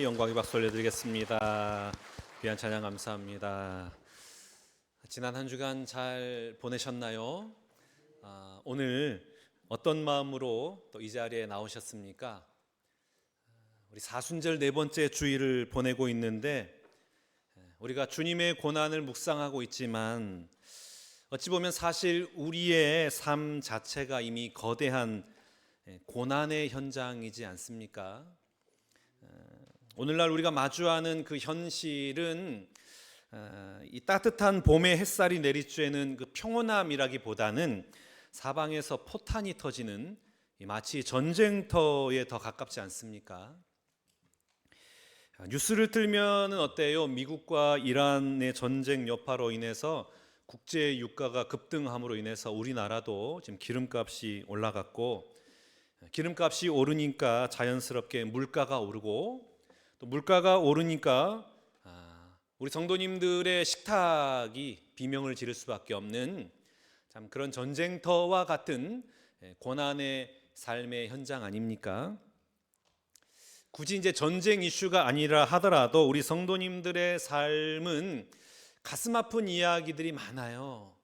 영광의 박수 올려드리겠습니다. 귀한 찬양 감사합니다. 지난 한 주간 잘 보내셨나요? 오늘 어떤 마음으로 또 이 자리에 나오셨습니까? 우리 사순절 네 번째 주일을 보내고 있는데 우리가 주님의 고난을 묵상하고 있지만 어찌 보면 사실 우리의 삶 자체가 이미 거대한 고난의 현장이지 않습니까? 오늘날 우리가 마주하는 그 현실은 이 따뜻한 봄의 햇살이 내리쬐는 그 평온함이라기보다는 사방에서 포탄이 터지는 마치 전쟁터에 더 가깝지 않습니까? 뉴스를 틀면 어때요? 미국과 이란의 전쟁 여파로 인해서 국제 유가가 급등함으로 인해서 우리나라도 지금 기름값이 올라갔고, 기름값이 오르니까 자연스럽게 물가가 오르고, 또 물가가 오르니까 우리 성도님들의 식탁이 비명을 지를 수밖에 없는 참 그런 전쟁터와 같은 고난의 삶의 현장 아닙니까? 굳이 이제 전쟁 이슈가 아니라 하더라도 우리 성도님들의 삶은 가슴 아픈 이야기들이 많아요.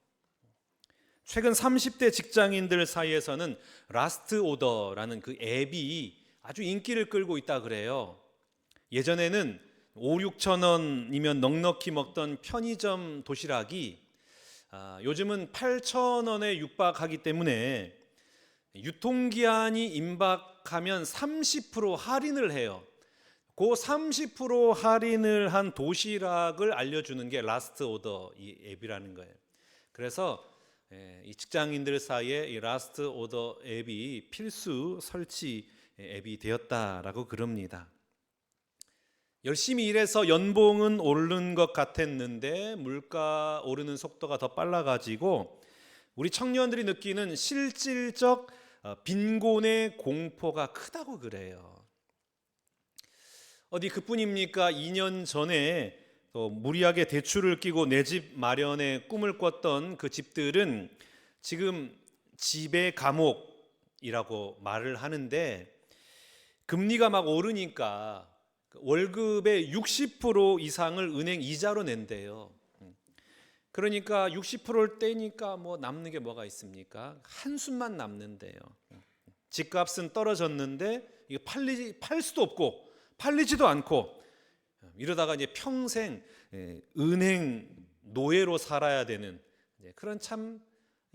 최근 30대 직장인들 사이에서는 라스트 오더라는 그 앱이 아주 인기를 끌고 있다 그래요. 예전에는 5, 6천 원이면 넉넉히 먹던 편의점 도시락이 요즘은 8천 원에 육박하기 때문에 유통기한이 임박하면 30% 할인을 해요. 그 30% 할인을 한 도시락을 알려주는 게 라스트 오더 이 앱이라는 거예요. 그래서 이 직장인들 사이에 이 라스트 오더 앱이 필수 설치 앱이 되었다라고 그럽니다. 열심히 일해서 연봉은 오르는 것 같았는데 물가 오르는 속도가 더 빨라가지고 우리 청년들이 느끼는 실질적 빈곤의 공포가 크다고 그래요. 어디 그뿐입니까? 2년 전에 또 무리하게 대출을 끼고 내 집 마련의 꿈을 꿨던 그 집들은 지금 집의 감옥이라고 말을 하는데, 금리가 막 오르니까 월급의 60% 이상을 은행 이자로 낸대요. 그러니까 60%를 떼니까 뭐 남는 게 뭐가 있습니까? 한숨만 남는데요. 집값은 떨어졌는데 이거 팔 수도 없고 팔리지도 않고 이러다가 이제 평생 은행 노예로 살아야 되는 그런 참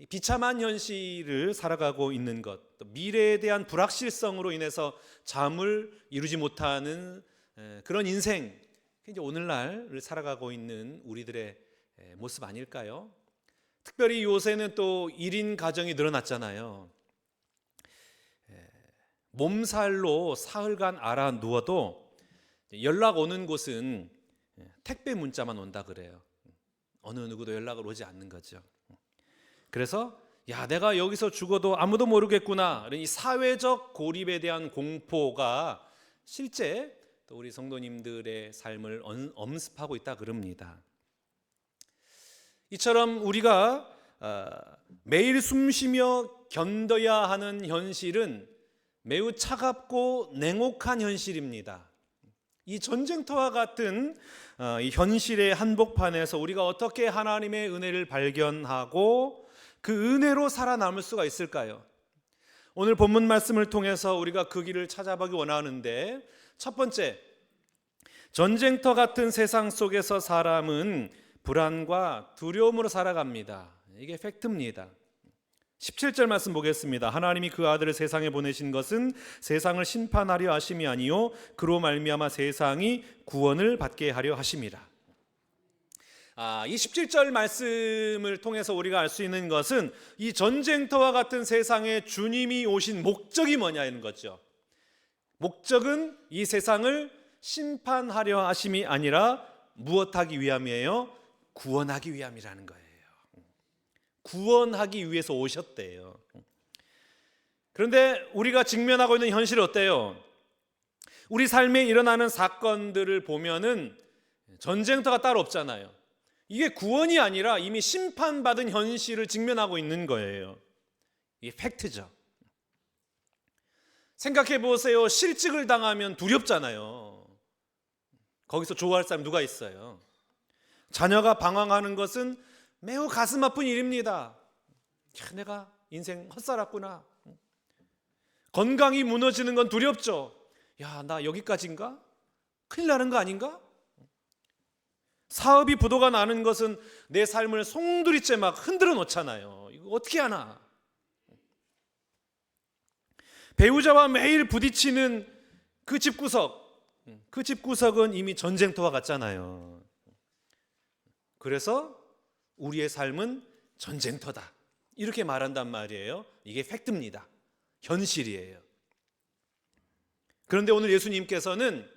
비참한 현실을 살아가고 있는 것, 또 미래에 대한 불확실성으로 인해서 잠을 이루지 못하는 그런 인생, 이제 오늘날을 살아가고 있는 우리들의 모습 아닐까요? 특별히 요새는 또 1인 가정이 늘어났잖아요. 몸살로 사흘간 알아 누워도 연락 오는 곳은 택배 문자만 온다 그래요. 어느 누구도 연락을 오지 않는 거죠. 그래서 야, 내가 여기서 죽어도 아무도 모르겠구나, 이 사회적 고립에 대한 공포가 실제 또 우리 성도님들의 삶을 엄습하고 있다 그럽니다. 이처럼 우리가 매일 숨쉬며 견뎌야 하는 현실은 매우 차갑고 냉혹한 현실입니다. 이 전쟁터와 같은 이 현실의 한복판에서 우리가 어떻게 하나님의 은혜를 발견하고 그 은혜로 살아남을 수가 있을까요? 오늘 본문 말씀을 통해서 우리가 그 길을 찾아보기 원하는데, 첫 번째, 전쟁터 같은 세상 속에서 사람은 불안과 두려움으로 살아갑니다. 이게 팩트입니다. 17절 말씀 보겠습니다. 하나님이 그 아들을 세상에 보내신 것은 세상을 심판하려 하심이 아니요 그로 말미암아 세상이 구원을 받게 하려 하심이라. 이 17절 말씀을 통해서 우리가 알 수 있는 것은 이 전쟁터와 같은 세상에 주님이 오신 목적이 뭐냐는 거죠. 목적은 이 세상을 심판하려 하심이 아니라 무엇하기 위함이에요? 구원하기 위함이라는 거예요. 구원하기 위해서 오셨대요. 그런데 우리가 직면하고 있는 현실이 어때요? 우리 삶에 일어나는 사건들을 보면은 전쟁터가 따로 없잖아요. 이게 구원이 아니라 이미 심판받은 현실을 직면하고 있는 거예요. 이게 팩트죠. 생각해 보세요. 실직을 당하면 두렵잖아요. 거기서 좋아할 사람 누가 있어요? 자녀가 방황하는 것은 매우 가슴 아픈 일입니다. 내가 인생 헛살았구나. 건강이 무너지는 건 두렵죠. 야, 나 여기까지인가? 큰일 나는 거 아닌가? 사업이 부도가 나는 것은 내 삶을 송두리째 막 흔들어 놓잖아요. 이거 어떻게 하나? 배우자와 매일 부딪히는 그 집구석은 이미 전쟁터와 같잖아요. 그래서 우리의 삶은 전쟁터다, 이렇게 말한단 말이에요. 이게 팩트입니다. 현실이에요. 그런데 오늘 예수님께서는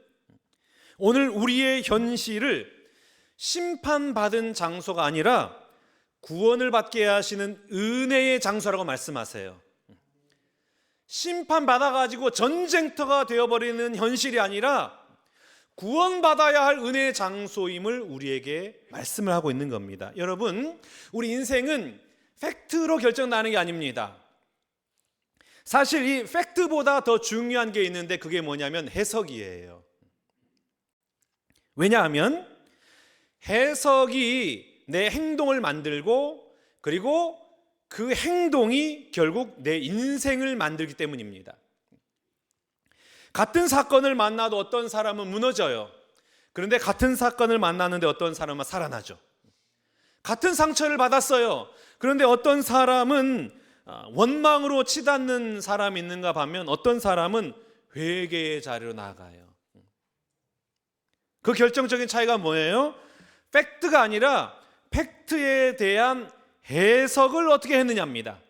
오늘 우리의 현실을 심판받은 장소가 아니라 구원을 받게 하시는 은혜의 장소라고 말씀하세요. 심판받아가지고 전쟁터가 되어버리는 현실이 아니라 구원받아야 할 은혜의 장소임을 우리에게 말씀을 하고 있는 겁니다. 여러분, 우리 인생은 팩트로 결정나는 게 아닙니다. 사실 이 팩트보다 더 중요한 게 있는데 그게 뭐냐면 해석이에요. 왜냐하면 해석이 내 행동을 만들고 그리고 그 행동이 결국 내 인생을 만들기 때문입니다. 같은 사건을 만나도 어떤 사람은 무너져요. 그런데 같은 사건을 만났는데 어떤 사람은 살아나죠. 같은 상처를 받았어요. 그런데 어떤 사람은 원망으로 치닫는 사람이 있는가 하면 어떤 사람은 회개의 자리로 나아가요. 그 결정적인 차이가 뭐예요? 팩트가 아니라 팩트에 대한 해석을 어떻게 했느냐입니다.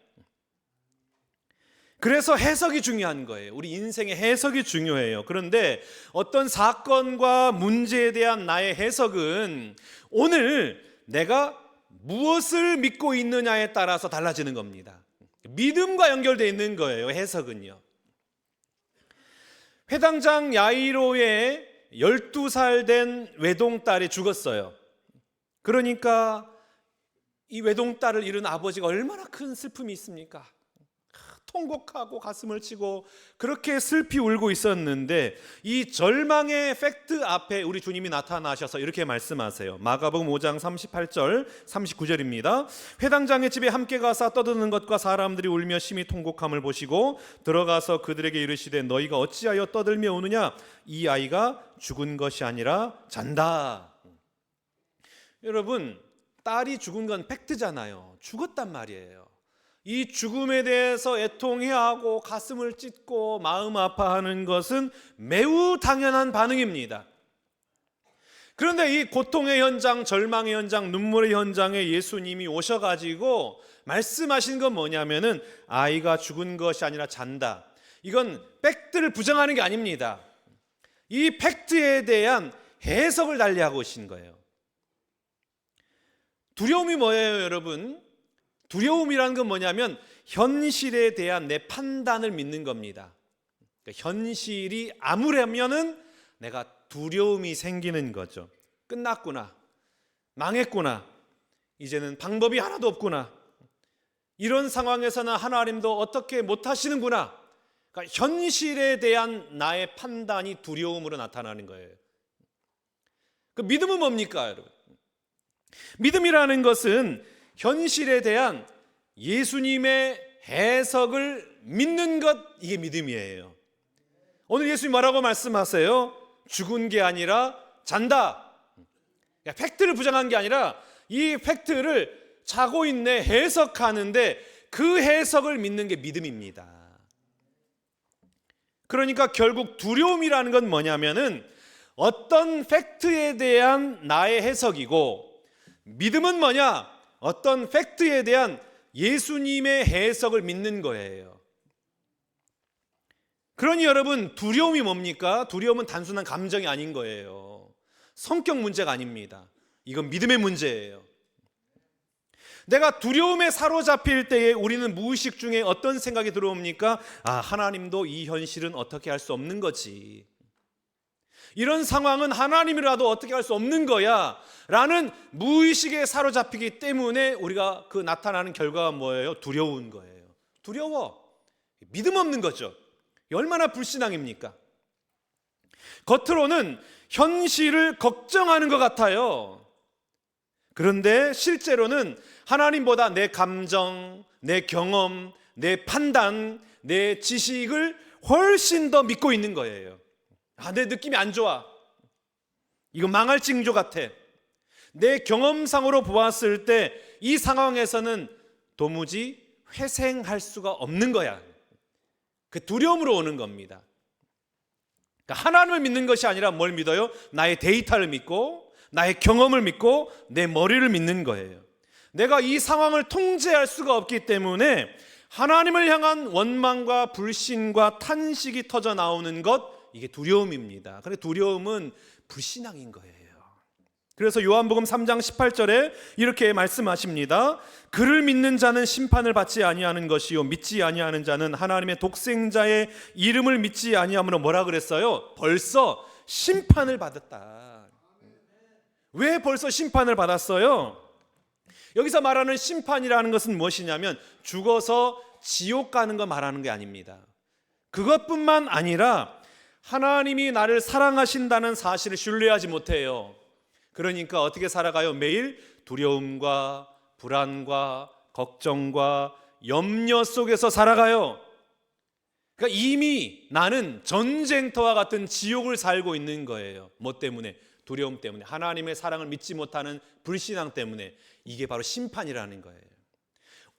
그래서 해석이 중요한 거예요. 우리 인생의 해석이 중요해요. 그런데 어떤 사건과 문제에 대한 나의 해석은 오늘 내가 무엇을 믿고 있느냐에 따라서 달라지는 겁니다. 믿음과 연결되어 있는 거예요, 해석은요. 회당장 야이로의 12살 된 외동딸이 죽었어요. 그러니까 이 외동딸을 잃은 아버지가 얼마나 큰 슬픔이 있습니까? 통곡하고 가슴을 치고 그렇게 슬피 울고 있었는데 이 절망의 팩트 앞에 우리 주님이 나타나셔서 이렇게 말씀하세요. 마가복음 5장 38절 39절입니다. 회당장의 집에 함께 가서 떠드는 것과 사람들이 울며 심히 통곡함을 보시고 들어가서 그들에게 이르시되 너희가 어찌하여 떠들며 우느냐? 이 아이가 죽은 것이 아니라 잔다. 여러분, 딸이 죽은 건 팩트잖아요. 죽었단 말이에요. 이 죽음에 대해서 애통해하고 가슴을 찢고 마음 아파하는 것은 매우 당연한 반응입니다. 그런데 이 고통의 현장, 절망의 현장, 눈물의 현장에 예수님이 오셔가지고 말씀하신 건 뭐냐면은 아이가 죽은 것이 아니라 잔다. 이건 팩트를 부정하는 게 아닙니다. 이 팩트에 대한 해석을 달리하고 오신 거예요. 두려움이 뭐예요, 여러분? 두려움이라는 건 뭐냐면 현실에 대한 내 판단을 믿는 겁니다. 그러니까 현실이 암울하면은 내가 두려움이 생기는 거죠. 끝났구나, 망했구나, 이제는 방법이 하나도 없구나, 이런 상황에서는 하나님도 어떻게 못하시는구나. 그러니까 현실에 대한 나의 판단이 두려움으로 나타나는 거예요. 그 믿음은 뭡니까, 여러분? 믿음이라는 것은 현실에 대한 예수님의 해석을 믿는 것, 이게 믿음이에요. 오늘 예수님 뭐라고 말씀하세요? 죽은 게 아니라 잔다. 팩트를 부정한 게 아니라 이 팩트를 자고 있네 해석하는데 그 해석을 믿는 게 믿음입니다. 그러니까 결국 두려움이라는 건 뭐냐면은 어떤 팩트에 대한 나의 해석이고, 믿음은 뭐냐? 어떤 팩트에 대한 예수님의 해석을 믿는 거예요. 그러니 여러분, 두려움이 뭡니까? 두려움은 단순한 감정이 아닌 거예요. 성격 문제가 아닙니다. 이건 믿음의 문제예요. 내가 두려움에 사로잡힐 때에 우리는 무의식 중에 어떤 생각이 들어옵니까? 아, 하나님도 이 현실은 어떻게 할 수 없는 거지. 이런 상황은 하나님이라도 어떻게 할 수 없는 거야 라는 무의식에 사로잡히기 때문에 우리가 그 나타나는 결과가 뭐예요? 두려운 거예요. 두려워. 믿음 없는 거죠. 얼마나 불신앙입니까? 겉으로는 현실을 걱정하는 것 같아요. 그런데 실제로는 하나님보다 내 감정, 내 경험, 내 판단, 내 지식을 훨씬 더 믿고 있는 거예요. 내 느낌이 안 좋아. 이거 망할 징조 같아. 내 경험상으로 보았을 때 이 상황에서는 도무지 회생할 수가 없는 거야. 그 두려움으로 오는 겁니다. 그러니까 하나님을 믿는 것이 아니라 뭘 믿어요? 나의 데이터를 믿고 나의 경험을 믿고 내 머리를 믿는 거예요. 내가 이 상황을 통제할 수가 없기 때문에 하나님을 향한 원망과 불신과 탄식이 터져 나오는 것, 이게 두려움입니다. 그런데 두려움은 불신앙인 거예요. 그래서 요한복음 3장 18절에 이렇게 말씀하십니다. 그를 믿는 자는 심판을 받지 아니하는 것이요 믿지 아니하는 자는 하나님의 독생자의 이름을 믿지 아니하므로 뭐라 그랬어요? 벌써 심판을 받았다. 왜 벌써 심판을 받았어요? 여기서 말하는 심판이라는 것은 무엇이냐면 죽어서 지옥 가는 거 말하는 게 아닙니다. 그것뿐만 아니라 하나님이 나를 사랑하신다는 사실을 신뢰하지 못해요. 그러니까 어떻게 살아가요? 매일 두려움과 불안과 걱정과 염려 속에서 살아가요. 그러니까 이미 나는 전쟁터와 같은 지옥을 살고 있는 거예요. 뭐 때문에? 두려움 때문에, 하나님의 사랑을 믿지 못하는 불신앙 때문에. 이게 바로 심판이라는 거예요.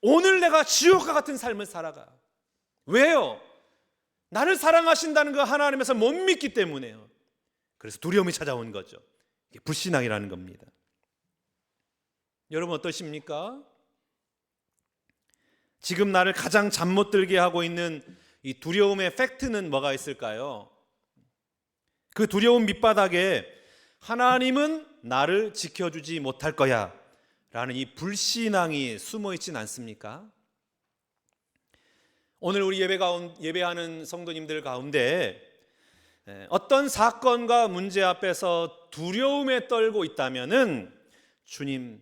오늘 내가 지옥과 같은 삶을 살아가. 왜요? 나를 사랑하신다는 거 하나님에서 못 믿기 때문에요. 그래서 두려움이 찾아온 거죠. 이게 불신앙이라는 겁니다. 여러분 어떠십니까? 지금 나를 가장 잠 못 들게 하고 있는 이 두려움의 팩트는 뭐가 있을까요? 그 두려움 밑바닥에 하나님은 나를 지켜주지 못할 거야 라는 이 불신앙이 숨어 있진 않습니까? 오늘 우리 예배하는 성도님들 가운데 어떤 사건과 문제 앞에서 두려움에 떨고 있다면은 주님,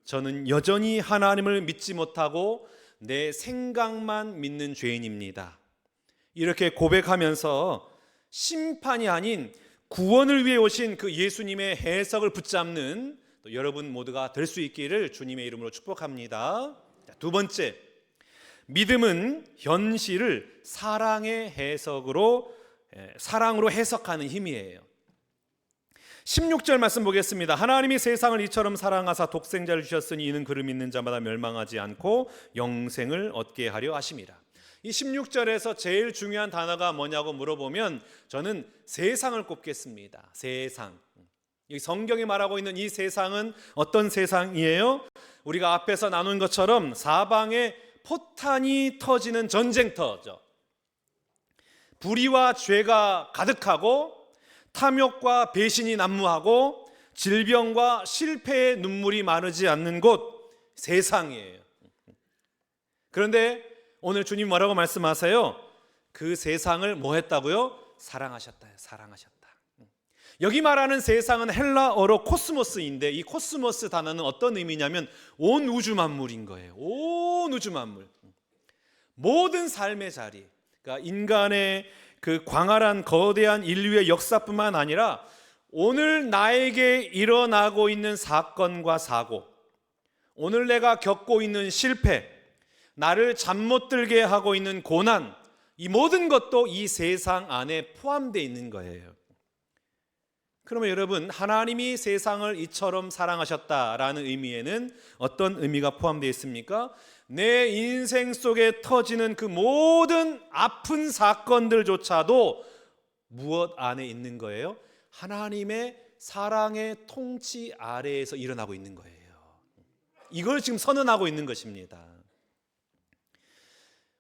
저는 여전히 하나님을 믿지 못하고 내 생각만 믿는 죄인입니다. 이렇게 고백하면서 심판이 아닌 구원을 위해 오신 그 예수님의 해석을 붙잡는 또 여러분 모두가 될 수 있기를 주님의 이름으로 축복합니다. 두 번째, 믿음은 현실을 사랑의 해석으로 사랑으로 해석하는 힘이에요. 16절 말씀 보겠습니다. 하나님이 세상을 이처럼 사랑하사 독생자를 주셨으니 이는 그를 믿는 자마다 멸망하지 않고 영생을 얻게 하려 하심이라. 이 16절에서 제일 중요한 단어가 뭐냐고 물어보면 저는 세상을 꼽겠습니다. 세상. 이 성경이 말하고 있는 이 세상은 어떤 세상이에요? 우리가 앞에서 나눈 것처럼 사방에 포탄이 터지는 전쟁터죠. 불의와 죄가 가득하고 탐욕과 배신이 난무하고 질병과 실패의 눈물이 마르지 않는 곳, 세상이에요. 그런데 오늘 주님 뭐라고 말씀하세요? 그 세상을 뭐 했다고요? 사랑하셨다. 사랑하셨다. 여기 말하는 세상은 헬라어로 코스모스인데 이 코스모스 단어는 어떤 의미냐면 온 우주 만물인 거예요. 온 우주 만물. 모든 삶의 자리. 그러니까 인간의 그 광활한 거대한 인류의 역사뿐만 아니라 오늘 나에게 일어나고 있는 사건과 사고, 오늘 내가 겪고 있는 실패, 나를 잠 못 들게 하고 있는 고난, 이 모든 것도 이 세상 안에 포함되어 있는 거예요. 그러면 여러분, 하나님이 세상을 이처럼 사랑하셨다라는 의미에는 어떤 의미가 포함되어 있습니까? 내 인생 속에 터지는 그 모든 아픈 사건들조차도 무엇 안에 있는 거예요? 하나님의 사랑의 통치 아래에서 일어나고 있는 거예요. 이걸 지금 선언하고 있는 것입니다.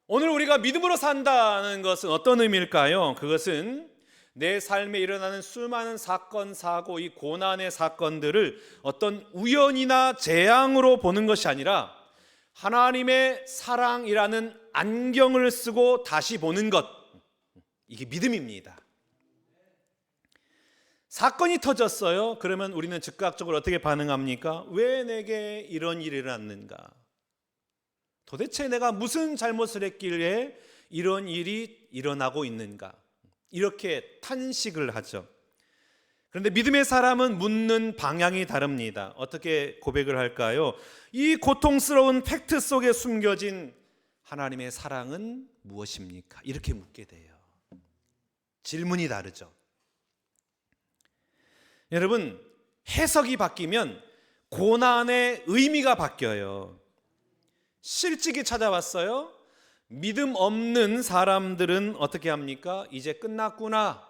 오늘 우리가 믿음으로 산다는 것은 어떤 의미일까요? 그것은 내 삶에 일어나는 수많은 사건, 사고, 이 고난의 사건들을 어떤 우연이나 재앙으로 보는 것이 아니라 하나님의 사랑이라는 안경을 쓰고 다시 보는 것, 이게 믿음입니다. 사건이 터졌어요. 그러면 우리는 즉각적으로 어떻게 반응합니까? 왜 내게 이런 일이 일어났는가? 도대체 내가 무슨 잘못을 했길래 이런 일이 일어나고 있는가? 이렇게 탄식을 하죠. 그런데 믿음의 사람은 묻는 방향이 다릅니다. 어떻게 고백을 할까요? 이 고통스러운 팩트 속에 숨겨진 하나님의 사랑은 무엇입니까? 이렇게 묻게 돼요. 질문이 다르죠. 여러분, 해석이 바뀌면 고난의 의미가 바뀌어요. 실직이 찾아왔어요. 믿음 없는 사람들은 어떻게 합니까? 이제 끝났구나.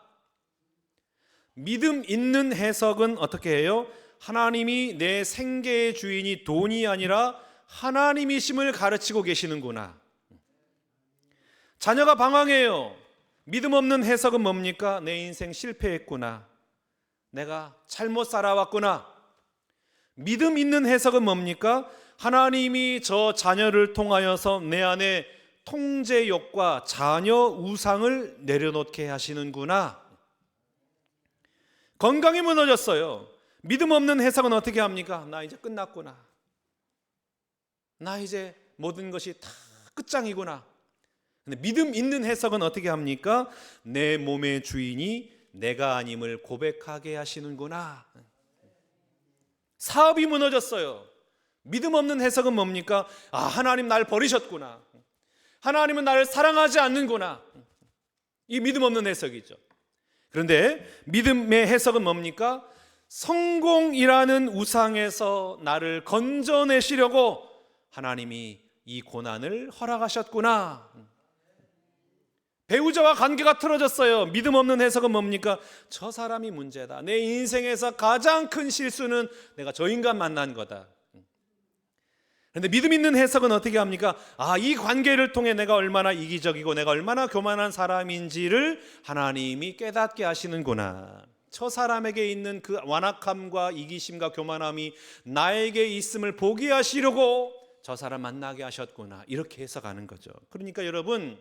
믿음 있는 해석은 어떻게 해요? 하나님이 내 생계의 주인이 돈이 아니라 하나님이심을 가르치고 계시는구나. 자녀가 방황해요. 믿음 없는 해석은 뭡니까? 내 인생 실패했구나. 내가 잘못 살아왔구나. 믿음 있는 해석은 뭡니까? 하나님이 저 자녀를 통하여서 내 안에 통제욕과 자녀 우상을 내려놓게 하시는구나. 건강이 무너졌어요. 믿음 없는 해석은 어떻게 합니까? 나 이제 끝났구나. 나 이제 모든 것이 다 끝장이구나. 근데 믿음 있는 해석은 어떻게 합니까? 내 몸의 주인이 내가 아님을 고백하게 하시는구나. 사업이 무너졌어요. 믿음 없는 해석은 뭡니까? 아, 하나님 날 버리셨구나. 하나님은 나를 사랑하지 않는구나. 이 믿음 없는 해석이죠. 그런데 믿음의 해석은 뭡니까? 성공이라는 우상에서 나를 건져내시려고 하나님이 이 고난을 허락하셨구나. 배우자와 관계가 틀어졌어요. 믿음 없는 해석은 뭡니까? 저 사람이 문제다. 내 인생에서 가장 큰 실수는 내가 저 인간 만난 거다. 그런데 믿음 있는 해석은 어떻게 합니까? 아, 이 관계를 통해 내가 얼마나 이기적이고 내가 얼마나 교만한 사람인지를 하나님이 깨닫게 하시는구나. 저 사람에게 있는 그 완악함과 이기심과 교만함이 나에게 있음을 보게 하시려고 저 사람 만나게 하셨구나. 이렇게 해석하는 거죠. 그러니까 여러분,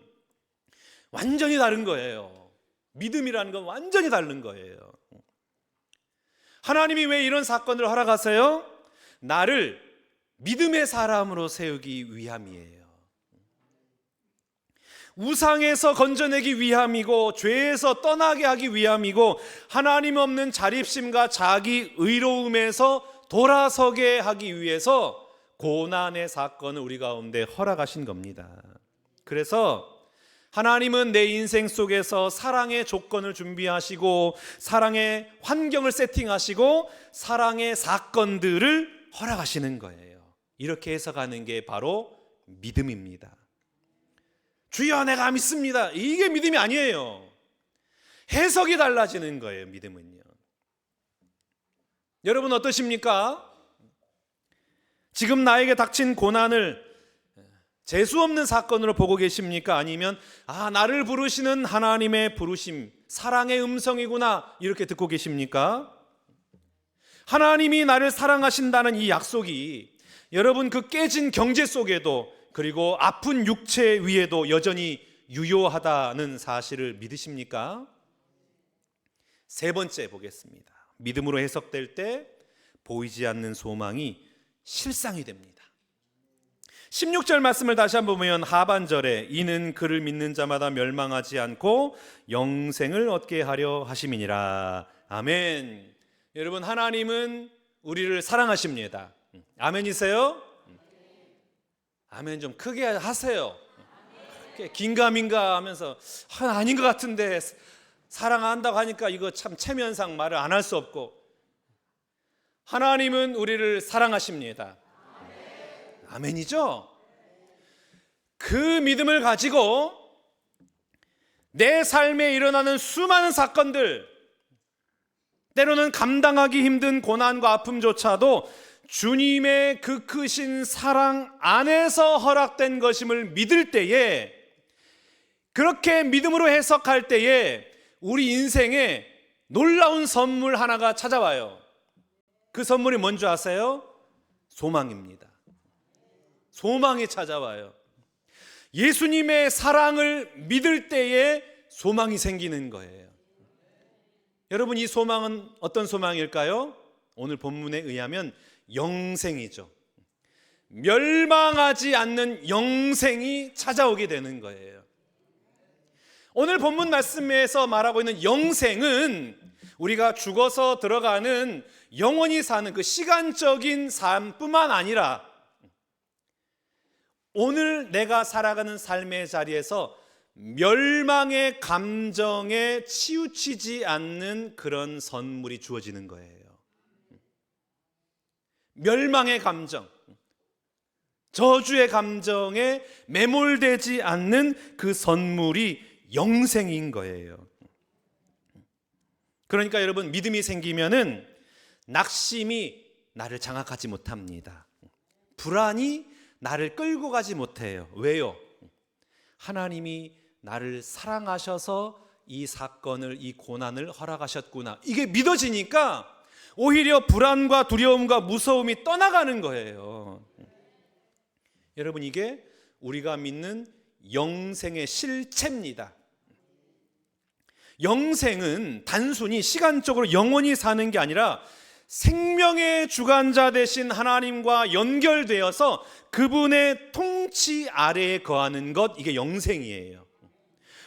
완전히 다른 거예요. 믿음이라는 건 완전히 다른 거예요. 하나님이 왜 이런 사건을 허락하세요? 나를 믿음의 사람으로 세우기 위함이에요. 우상에서 건져내기 위함이고 죄에서 떠나게 하기 위함이고 하나님 없는 자립심과 자기 의로움에서 돌아서게 하기 위해서 고난의 사건을 우리 가운데 허락하신 겁니다. 그래서 하나님은 내 인생 속에서 사랑의 조건을 준비하시고 사랑의 환경을 세팅하시고 사랑의 사건들을 허락하시는 거예요. 이렇게 해석하는 게 바로 믿음입니다. 주여 내가 믿습니다. 이게 믿음이 아니에요. 해석이 달라지는 거예요. 믿음은요. 여러분 어떠십니까? 지금 나에게 닥친 고난을 재수 없는 사건으로 보고 계십니까? 아니면 나를 부르시는 하나님의 부르심, 사랑의 음성이구나 이렇게 듣고 계십니까? 하나님이 나를 사랑하신다는 이 약속이 여러분 그 깨진 경제 속에도 그리고 아픈 육체 위에도 여전히 유효하다는 사실을 믿으십니까? 세 번째 보겠습니다. 믿음으로 해석될 때 보이지 않는 소망이 실상이 됩니다. 16절 말씀을 다시 한번 보면 하반절에 이는 그를 믿는 자마다 멸망하지 않고 영생을 얻게 하려 하심이니라. 아멘. 여러분 하나님은 우리를 사랑하십니다. 아멘이세요? 아멘 좀 크게 하세요. 그렇게 긴가민가 하면서 아닌 것 같은데 사랑한다고 하니까 이거 참 체면상 말을 안 할 수 없고 하나님은 우리를 사랑하십니다. 아멘이죠? 그 믿음을 가지고 내 삶에 일어나는 수많은 사건들 때로는 감당하기 힘든 고난과 아픔조차도 주님의 그 크신 사랑 안에서 허락된 것임을 믿을 때에 그렇게 믿음으로 해석할 때에 우리 인생에 놀라운 선물 하나가 찾아와요. 그 선물이 뭔지 아세요? 소망입니다. 소망이 찾아와요. 예수님의 사랑을 믿을 때에 소망이 생기는 거예요. 여러분 이 소망은 어떤 소망일까요? 오늘 본문에 의하면 영생이죠. 멸망하지 않는 영생이 찾아오게 되는 거예요. 오늘 본문 말씀에서 말하고 있는 영생은 우리가 죽어서 들어가는 영원히 사는 그 시간적인 삶뿐만 아니라 오늘 내가 살아가는 삶의 자리에서 멸망의 감정에 치우치지 않는 그런 선물이 주어지는 거예요. 멸망의 감정, 저주의 감정에 매몰되지 않는 그 선물이 영생인 거예요. 그러니까 여러분, 믿음이 생기면은 낙심이 나를 장악하지 못합니다. 불안이 나를 끌고 가지 못해요. 왜요? 하나님이 나를 사랑하셔서 이 사건을, 이 고난을 허락하셨구나, 이게 믿어지니까 오히려 불안과 두려움과 무서움이 떠나가는 거예요. 여러분, 이게 우리가 믿는 영생의 실체입니다. 영생은 단순히 시간적으로 영원히 사는 게 아니라 생명의 주관자 되신 하나님과 연결되어서 그분의 통치 아래에 거하는 것, 이게 영생이에요.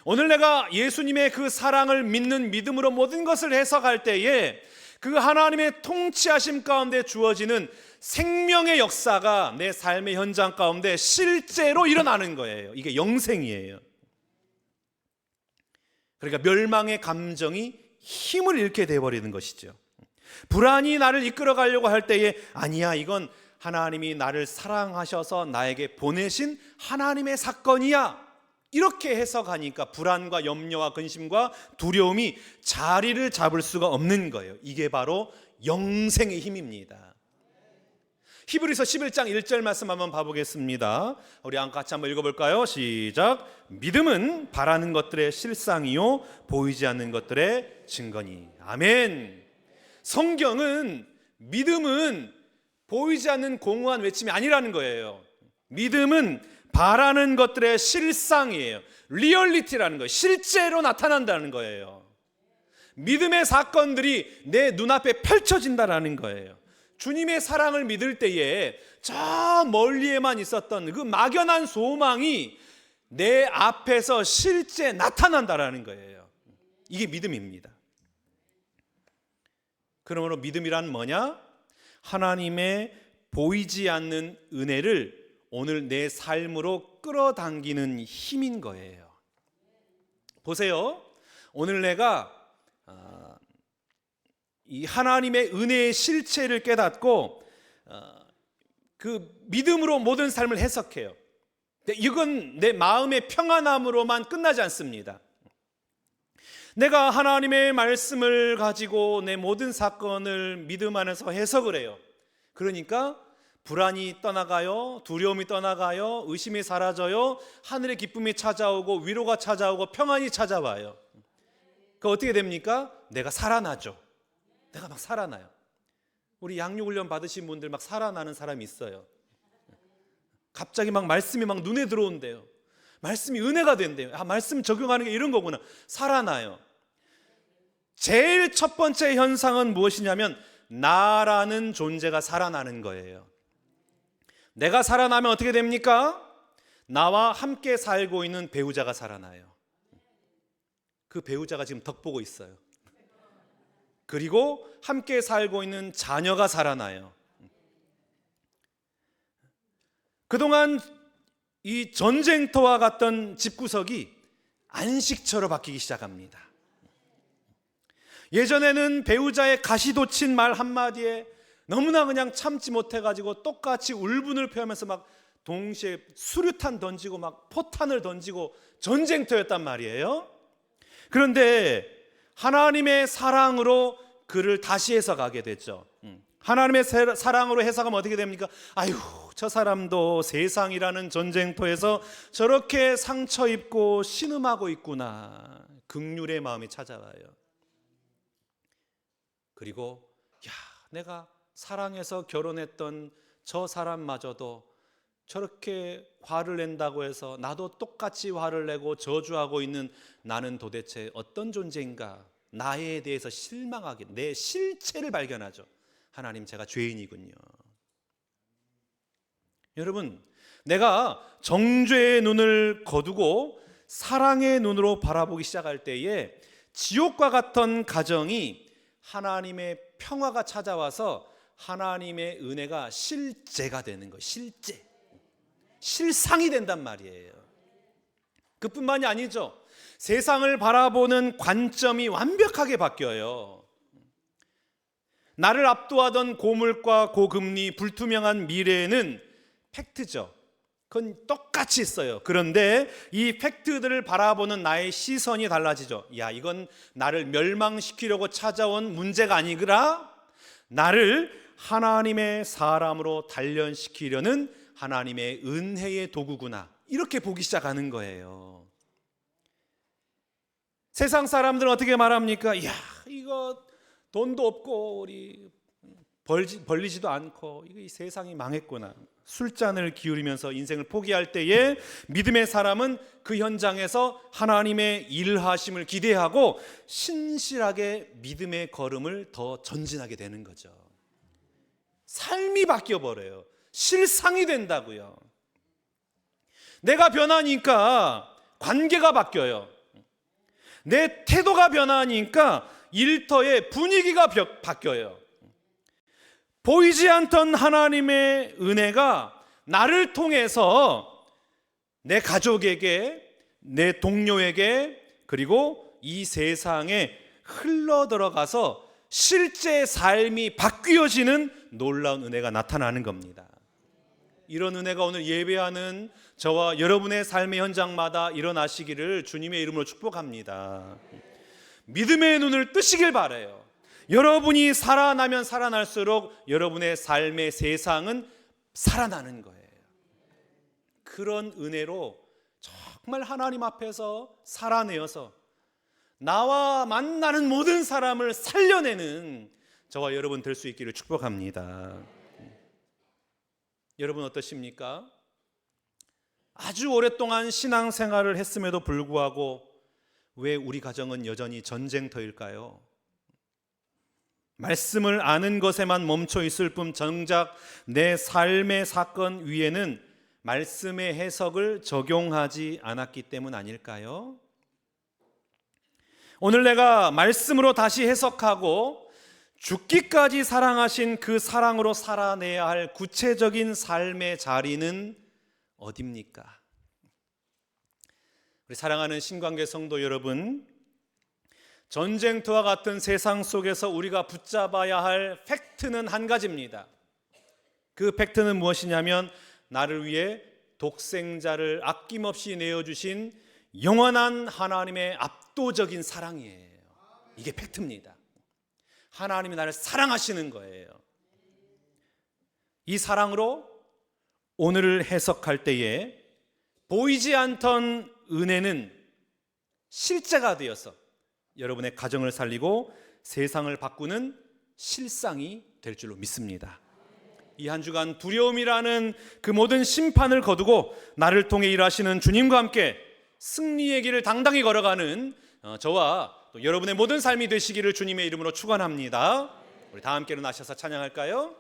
오늘 내가 예수님의 그 사랑을 믿는 믿음으로 모든 것을 해석할 때에 그 하나님의 통치하심 가운데 주어지는 생명의 역사가 내 삶의 현장 가운데 실제로 일어나는 거예요. 이게 영생이에요. 그러니까 멸망의 감정이 힘을 잃게 되어버리는 것이죠. 불안이 나를 이끌어 가려고 할 때에 아니야, 이건 하나님이 나를 사랑하셔서 나에게 보내신 하나님의 사건이야, 이렇게 해석하니까 불안과 염려와 근심과 두려움이 자리를 잡을 수가 없는 거예요. 이게 바로 영생의 힘입니다. 히브리서 11장 1절 말씀 한번 봐보겠습니다. 우리 같이 한번 읽어볼까요? 시작. 믿음은 바라는 것들의 실상이요 보이지 않는 것들의 증거니. 아멘. 성경은 믿음은 보이지 않는 공허한 외침이 아니라는 거예요. 믿음은 바라는 것들의 실상이에요. 리얼리티라는 거예요. 실제로 나타난다는 거예요. 믿음의 사건들이 내 눈앞에 펼쳐진다는 거예요. 주님의 사랑을 믿을 때에 저 멀리에만 있었던 그 막연한 소망이 내 앞에서 실제 나타난다는 거예요. 이게 믿음입니다. 그러므로 믿음이란 뭐냐? 하나님의 보이지 않는 은혜를 오늘 내 삶으로 끌어당기는 힘인 거예요. 보세요. 오늘 내가 이 하나님의 은혜의 실체를 깨닫고 그 믿음으로 모든 삶을 해석해요. 이건 내 마음의 평안함으로만 끝나지 않습니다. 내가 하나님의 말씀을 가지고 내 모든 사건을 믿음 안에서 해석을 해요. 그러니까 불안이 떠나가요, 두려움이 떠나가요, 의심이 사라져요, 하늘의 기쁨이 찾아오고 위로가 찾아오고 평안이 찾아와요. 그 어떻게 됩니까? 내가 살아나죠. 내가 막 살아나요. 우리 양육훈련 받으신 분들 막 살아나는 사람이 있어요. 갑자기 막 말씀이 막 눈에 들어온대요. 말씀이 은혜가 된대요. 아, 말씀 적용하는 게 이런 거구나. 살아나요. 제일 첫 번째 현상은 무엇이냐면 나라는 존재가 살아나는 거예요. 내가 살아나면 어떻게 됩니까? 나와 함께 살고 있는 배우자가 살아나요. 그 배우자가 지금 덕보고 있어요. 그리고 함께 살고 있는 자녀가 살아나요. 그동안 이 전쟁터와 같던 집구석이 안식처로 바뀌기 시작합니다. 예전에는 배우자의 가시돋친 말 한마디에 너무나 그냥 참지 못해가지고 똑같이 울분을 표하면서 막 동시에 수류탄 던지고 막 포탄을 던지고 전쟁터였단 말이에요. 그런데 하나님의 사랑으로 그를 다시 해석하게 됐죠. 하나님의 사랑으로 해석하면 어떻게 됩니까? 아유, 저 사람도 세상이라는 전쟁터에서 저렇게 상처 입고 신음하고 있구나. 긍휼의 마음이 찾아와요. 그리고 야, 내가 사랑해서 결혼했던 저 사람마저도 저렇게 화를 낸다고 해서 나도 똑같이 화를 내고 저주하고 있는 나는 도대체 어떤 존재인가? 나에 대해서 실망하게, 내 실체를 발견하죠. 하나님, 제가 죄인이군요. 여러분, 내가 정죄의 눈을 거두고 사랑의 눈으로 바라보기 시작할 때에 지옥과 같던 가정이 하나님의 평화가 찾아와서 하나님의 은혜가 실제가 되는 거예요. 실제. 실상이 된단 말이에요. 그뿐만이 아니죠. 세상을 바라보는 관점이 완벽하게 바뀌어요. 나를 압도하던 고물가, 고금리, 불투명한 미래에는 팩트죠. 그건 똑같이 있어요. 그런데 이 팩트들을 바라보는 나의 시선이 달라지죠. 야, 이건 나를 멸망시키려고 찾아온 문제가 아니라 나를 하나님의 사람으로 단련시키려는 하나님의 은혜의 도구구나. 이렇게 보기 시작하는 거예요. 세상 사람들은 어떻게 말합니까? 야, 이거 돈도 없고 우리 벌리지도 않고 이 세상이 망했구나. 술잔을 기울이면서 인생을 포기할 때에 믿음의 사람은 그 현장에서 하나님의 일하심을 기대하고 신실하게 믿음의 걸음을 더 전진하게 되는 거죠. 삶이 바뀌어버려요. 실상이 된다고요. 내가 변하니까 관계가 바뀌어요. 내 태도가 변하니까 일터의 분위기가 바뀌어요. 보이지 않던 하나님의 은혜가 나를 통해서 내 가족에게, 내 동료에게, 그리고 이 세상에 흘러들어가서 실제 삶이 바뀌어지는 놀라운 은혜가 나타나는 겁니다. 이런 은혜가 오늘 예배하는 저와 여러분의 삶의 현장마다 일어나시기를 주님의 이름으로 축복합니다. 믿음의 눈을 뜨시길 바라요. 여러분이 살아나면 살아날수록 여러분의 삶의 세상은 살아나는 거예요. 그런 은혜로 정말 하나님 앞에서 살아내어서 나와 만나는 모든 사람을 살려내는 저와 여러분 될 수 있기를 축복합니다. 여러분 어떠십니까? 아주 오랫동안 신앙생활을 했음에도 불구하고 왜 우리 가정은 여전히 전쟁터일까요? 말씀을 아는 것에만 멈춰 있을 뿐 정작 내 삶의 사건 위에는 말씀의 해석을 적용하지 않았기 때문 아닐까요? 오늘 내가 말씀으로 다시 해석하고 죽기까지 사랑하신 그 사랑으로 살아내야 할 구체적인 삶의 자리는 어디입니까? 우리 사랑하는 신관계 성도 여러분, 전쟁터와 같은 세상 속에서 우리가 붙잡아야 할 팩트는 한 가지입니다. 그 팩트는 무엇이냐면 나를 위해 독생자를 아낌없이 내어주신 영원한 하나님의 압도적인 사랑이에요. 이게 팩트입니다. 하나님이 나를 사랑하시는 거예요. 이 사랑으로 오늘을 해석할 때에 보이지 않던 은혜는 실제가 되어서 여러분의 가정을 살리고 세상을 바꾸는 실상이 될 줄로 믿습니다. 이 한 주간 두려움이라는 그 모든 심판을 거두고 나를 통해 일하시는 주님과 함께 승리의 길을 당당히 걸어가는 저와 또 여러분의 모든 삶이 되시기를 주님의 이름으로 축원합니다. 우리 다 함께 일어나셔서 찬양할까요?